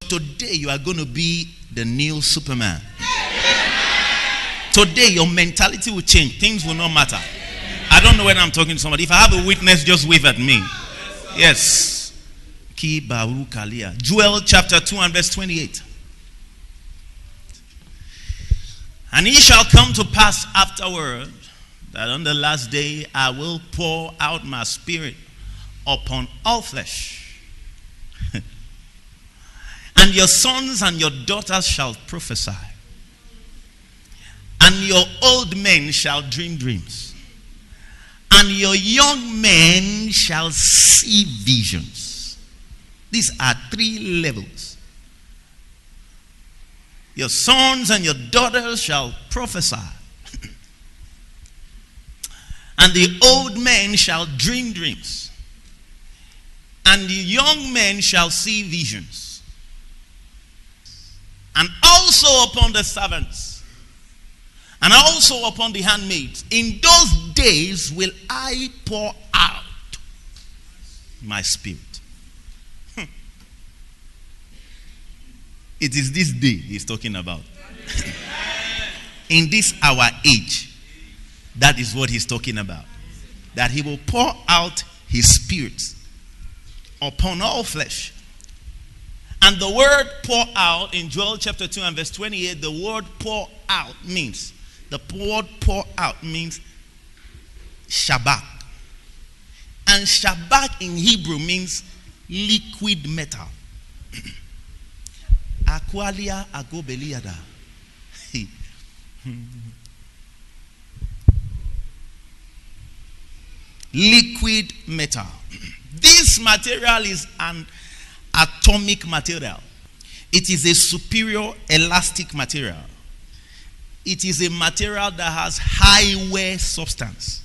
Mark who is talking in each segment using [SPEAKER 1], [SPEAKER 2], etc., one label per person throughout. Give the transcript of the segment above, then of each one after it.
[SPEAKER 1] today you are going to be the new Superman. Today your mentality will change. Things will not matter. I don't know when I'm talking to somebody. If I have a witness, just wave at me. Yes. Joel chapter 2 and verse 28. And it shall come to pass afterward that on the last day I will pour out my spirit upon all flesh. And your sons and your daughters shall prophesy. And your old men shall dream dreams. And your young men shall see visions. These are 3 levels. Your sons and your daughters shall prophesy. And the old men shall dream dreams. And the young men shall see visions. And also upon the servants, and also upon the handmaids, in those days will I pour out my spirit. It is this day he's talking about. In this our age, that is what he's talking about. That he will pour out his spirit upon all flesh. And the word pour out in Joel chapter 2 and verse 28, the word pour out means, the word pour out means shabak. And shabak in Hebrew means liquid metal. Aqualia agobeliada. Liquid metal. This material is an atomic material. It is a superior elastic material. It is a material that has high wear substance,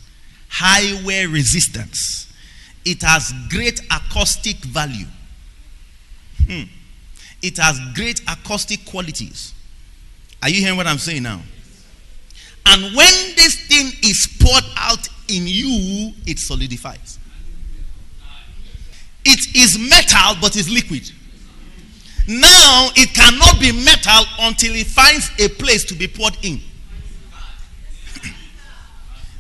[SPEAKER 1] high wear resistance. It has great acoustic value. It has great acoustic qualities. Are you hearing what I'm saying now? And when this thing is poured out in you, it solidifies. It is metal, but it's liquid. Now, it cannot be metal until it finds a place to be poured in.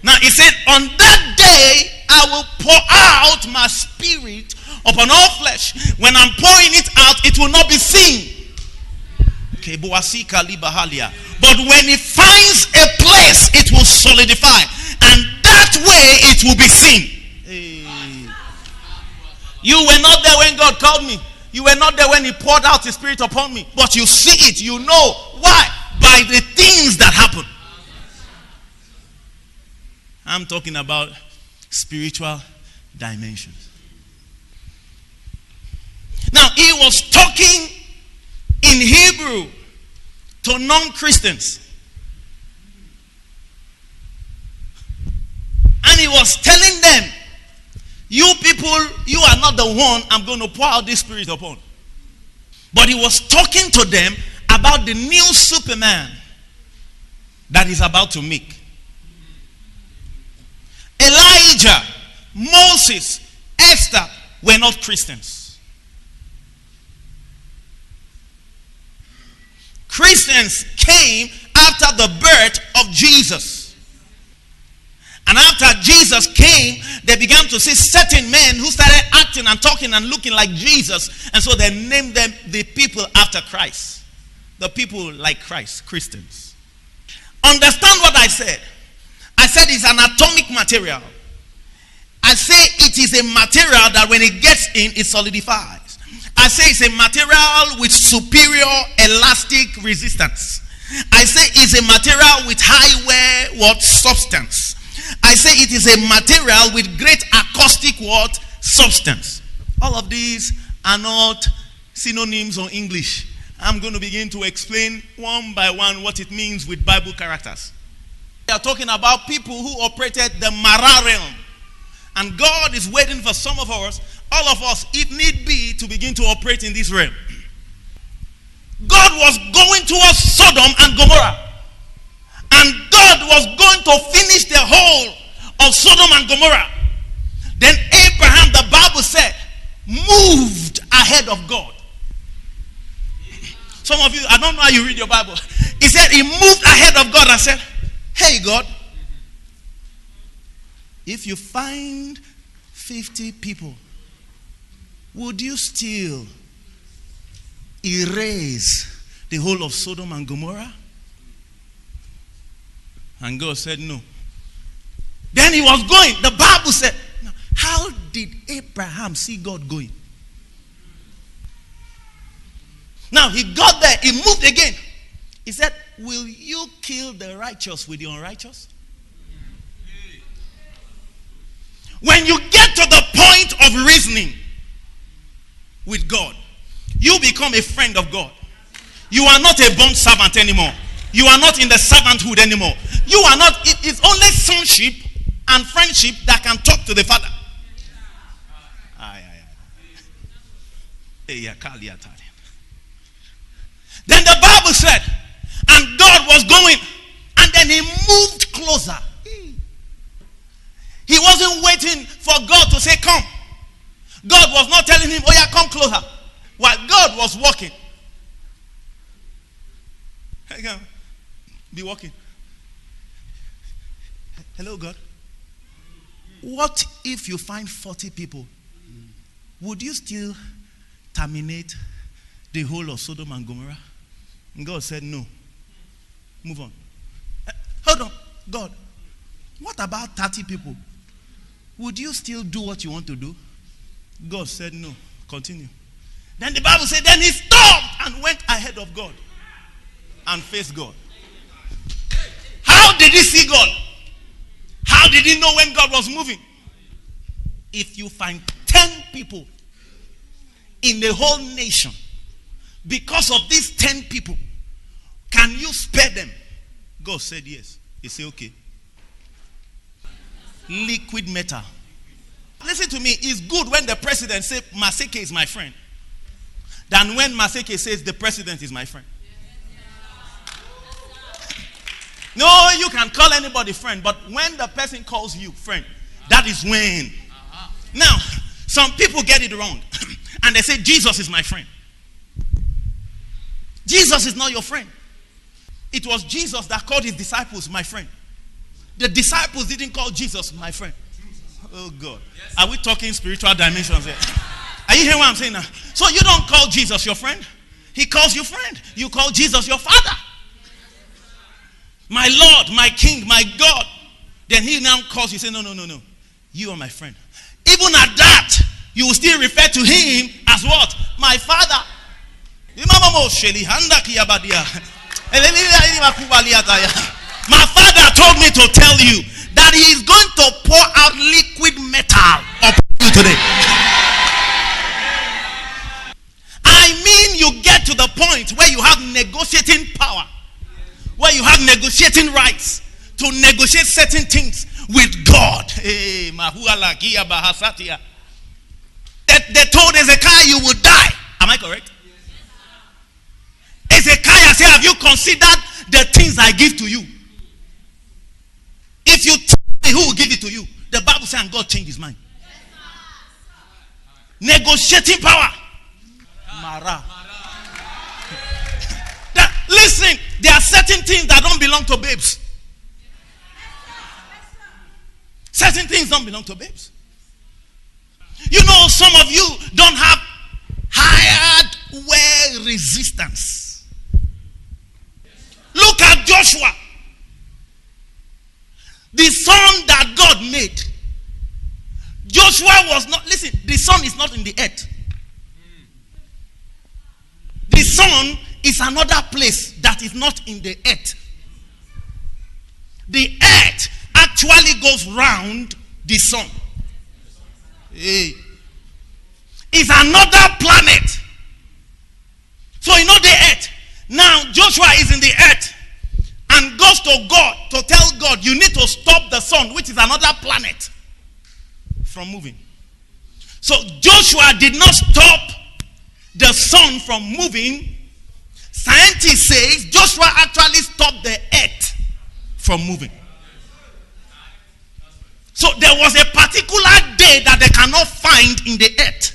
[SPEAKER 1] Now, he said, on that day, I will pour out my spirit upon all flesh. When I'm pouring it out, it will not be seen. But when it finds a place, it will solidify. And that way, it will be seen. You were not there when God called me. You were not there when he poured out his spirit upon me. But you see it. You know. Why? By the things that happen. I'm talking about spiritual dimensions. Now, he was talking in Hebrew to non-Christians. And he was telling them, you people, you are not the one I'm going to pour out this spirit upon. But he was talking to them about the new Superman that is about to make. Elijah, Moses, Esther were not Christians. Christians came after the birth of Jesus. And after Jesus came, they began to see certain men who started acting and talking and looking like Jesus. And so they named them the people after Christ. The people like Christ, Christians. Understand what I said. I said it's an atomic material. I say it is a material that when it gets in, it solidifies. I say it's a material with superior elastic resistance. I say it's a material with high wear substance. I say it is a material with great acoustic substance. All of these are not synonyms or English. I'm going to begin to explain one by one what it means with Bible characters. We are talking about people who operated the Mara realm. And God is waiting for some of us, all of us, if need be, to begin to operate in this realm. God was going towards Sodom and Gomorrah. And God was going to finish the whole of Sodom and Gomorrah. Then Abraham, the Bible said, moved ahead of God. Some of you, I don't know how you read your Bible. He said he moved ahead of God and said, hey God, if you find 50 people, would you still erase the whole of Sodom and Gomorrah? And God said no. Then he was going. The Bible said, how did Abraham see God going? Now he got there, he moved again. He said, will you kill the righteous with the unrighteous? When you get to the point of reasoning with God, you become a friend of God. You are not a bond servant anymore. You are not in the servanthood anymore. You are not, it's only sonship and friendship that can talk to the Father. Then the Bible said, and God was going, and then he moved closer. He wasn't waiting for God to say, come. God was not telling him, oh yeah, come closer. While God was walking. Be walking. Hello, God. What if you find 40 people? Would you still terminate the whole of Sodom and Gomorrah? And God said, no. Move on. Hold on. God, what about 30 people? Would you still do what you want to do? God said, no. Continue. Then the Bible said, then he stopped and went ahead of God and faced God. How did he see God? How did he know when God was moving? If you find 10 people in the whole nation, because of these 10 people, can you spare them? God said yes. He said okay. Liquid metal. Listen to me. It's good when the president says Maseke is my friend than when Maseke says the president is my friend. No, you can call anybody friend, but when the person calls you friend, that is when. Now, some people get it wrong and they say Jesus is my friend. Jesus is not your friend. It was Jesus that called his disciples my friend. The disciples didn't call Jesus my friend. Oh God. Are we talking spiritual dimensions here? Are you hearing what I'm saying now? So you don't call Jesus your friend. He calls you friend. You call Jesus your father. My Lord, my King, my God. Then he now calls you, say, no. You are my friend. Even at that, you will still refer to him as what? My father. My father told me to tell you that he is going to pour out liquid metal upon you today. I mean, you get to the point where you have negotiating power, where you have negotiating rights to negotiate certain things with God. They told Ezekiah you will die. Am I correct? Ezekiah said, have you considered the things I give to you? If you tell me who will give it to you, the Bible says, and God changed his mind. Negotiating power. Mara. Listen, there are certain things that don't belong to babes. Certain things don't belong to babes. You know, some of you don't have hardware resistance. Look at Joshua. The sun that God made. Joshua was not, listen, the sun is not in the earth. The sun is another place that is not in the earth. The earth actually goes round the sun. Hey. It's another planet. So you know the earth. Now Joshua is in the earth and goes to God to tell God, you need to stop the sun, which is another planet, from moving. So Joshua did not stop the sun from moving. Scientists say Joshua actually stopped the earth from moving. So there was a particular day that they cannot find in the earth.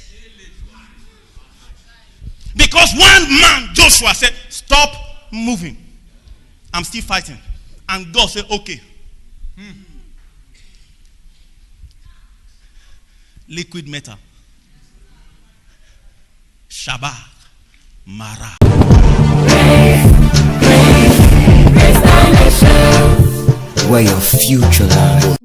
[SPEAKER 1] Because one man, Joshua, Joshua said, stop moving. I'm still fighting. And God said, okay. Liquid metal. Shabbat. Mara.
[SPEAKER 2] Where your future lies.